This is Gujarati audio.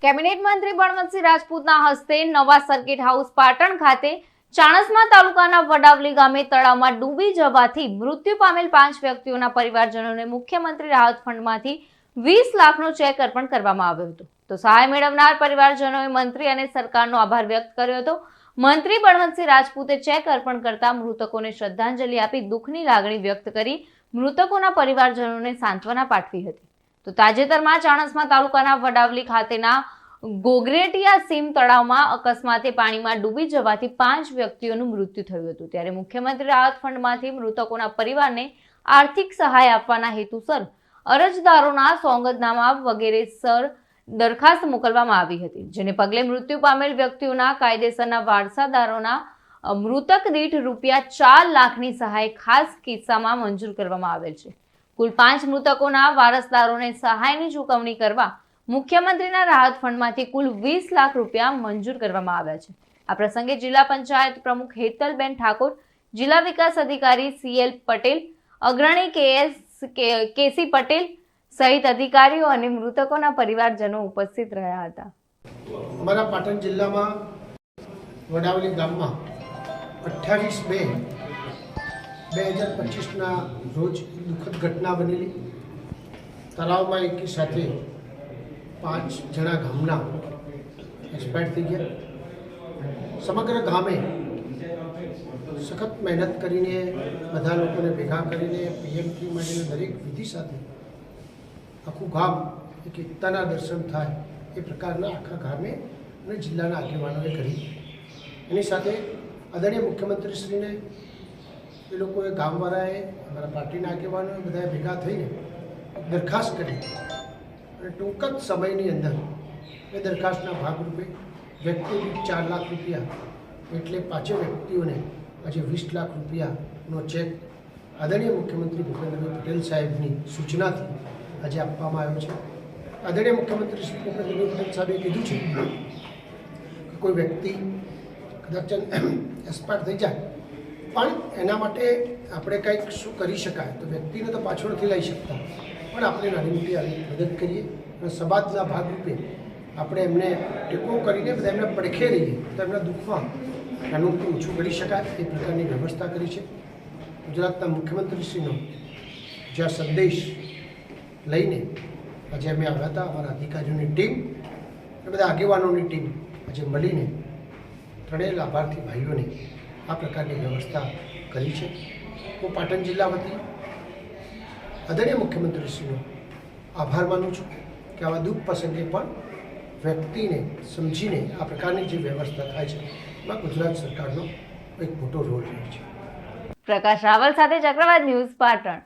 કેબિનેટ મંત્રી બળવંતસિંહ રાજપૂતના હસ્તે નવા સર્કિટ હાઉસ પાટણ ખાતે ચાણસ્મા તાલુકાના વડાવલી ગામે તળાવમાં ડૂબી જવાથી મૃત્યુ પામેલ 5 વ્યક્તિઓના પરિવારજનોને મુખ્યમંત્રી રાહત ફંડમાંથી 20 લાખનો ચેક અર્પણ કરવામાં આવ્યો હતો. તો સહાય મેળવનાર પરિવારજનોએ મંત્રી અને સરકારનો આભાર વ્યક્ત કર્યો હતો. મંત્રી બળવંતસિંહ રાજપૂતે ચેક અર્પણ કરતા મૃતકોને શ્રદ્ધાંજલિ આપી દુઃખની લાગણી વ્યક્ત કરી મૃતકોના પરિવારજનોને સાંત્વના પાઠવી હતી. તો તાજેતરમાં ચાણસ્મા તાલુકાના વડાવલી ખાતેના ગોગરેટિયા સીમ તળાવમાં અકસ્માતે પાણીમાં ડૂબી જવાથી 5 વ્યક્તિઓનું મૃત્યુ થયું હતું. ત્યારે મુખ્યમંત્રી રાહત ફંડમાંથી મૃતકોના પરિવારને આર્થિક સહાય આપવાના હેતુસર અરજદારોના સોગંદનામા વગેરે દરખાસ્ત મોકલવામાં આવી હતી, જેને પગલે મૃત્યુ પામેલ વ્યક્તિઓના કાયદેસરના વારસાદારોના મૃતક દીઠ ₹4 લાખની સહાય ખાસ કિસ્સામાં મંજૂર કરવામાં આવેલ છે. કુલ 5 મૃતકોના વારસદારોને સહાયની ચૂકવણી કરવા મુખ્યમંત્રીના રાહત ફંડમાંથી કુલ ₹20 લાખ મંજૂર કરવામાં આવ્યા છે. આ પ્રસંગે જિલ્લા પંચાયત પ્રમુખ હેતલબેન ઠાકોર, જિલ્લા વિકાસ અધિકારી CL પટેલ, અગ્રણી કેસી પટેલ સહિત અધિકારીઓ અને મૃતકોના પરિવારજનો ઉપસ્થિત રહ્યા હતા. અમારા પાટણ જિલ્લામાં વડાવલી ગામમાં 28/2/2025ના રોજ દુઃખદ ઘટના બનેલી. તળાવમાં એકી સાથે 5 જણા ગામના એક્સપાયર થઈ ગયા. સમગ્ર ગામે સખત મહેનત કરીને બધા લોકોને ભેગા કરીને PMથી મળીને દરેક વિધિ સાથે આખું ગામ એક એકતાના દર્શન થાય એ પ્રકારના આખા ગામે અને જિલ્લાના આગેવાનોએ કરી. એની સાથે આદરણીય મુખ્યમંત્રીશ્રીને એ લોકોએ ગામવાળાએ અમારા પાર્ટીના આગેવાનોએ બધાએ ભેગા થઈને દરખાસ્ત કરી અને ટૂંક જ સમયની અંદર એ દરખાસ્તના ભાગરૂપે વ્યક્તિ દીઠ ₹4 લાખ એટલે 5 વ્યક્તિઓને આજે ₹20 લાખનો ચેક આદરણીય મુખ્યમંત્રી ભૂપેન્દ્રભાઈ પટેલ સાહેબની સૂચનાથી આજે આપવામાં આવ્યો છે. આદરણીય મુખ્યમંત્રી શ્રી ભૂપેન્દ્રભાઈ પટેલ સાહેબે કીધું છે કે કોઈ વ્યક્તિ કદાચ એક્સપાયર થઈ જાય પણ એના માટે આપણે કંઈક શું કરી શકાય, તો વ્યક્તિને તો પાછળ નથી લઈ શકતા, પણ આપણે નાની મોટી આવી મદદ કરીએ અને સમાજના ભાગરૂપે આપણે એમને ટેકો કરીને બધા એમને પડખે રહીએ તો એમના દુઃખમાં નાનું ઓછું કરી શકાય એ પ્રકારની વ્યવસ્થા કરી છે. ગુજરાતના મુખ્યમંત્રીશ્રીનો જ્યાં સંદેશ લઈને આજે અમે આવ્યા હતા. અમારા અધિકારીઓની ટીમ અને બધા આગેવાનોની ટીમ આજે મળીને ત્રણેય લાભાર્થી ભાઈઓને આ પ્રકારની વ્યવસ્થા કરી છે. હું પાટણ જિલ્લા વતી આદરણીય મુખ્યમંત્રીશ્રીનો આભાર માનું છું કે આવા દુઃખ પ્રસંગે પણ વ્યક્તિને સમજીને આ પ્રકારની જે વ્યવસ્થા થાય છે એમાં ગુજરાત સરકારનો એક મોટો રોલ રહ્યો છે. પ્રકાશ રાવલ સાથે ચક્રવાત ન્યૂઝ પાટણ.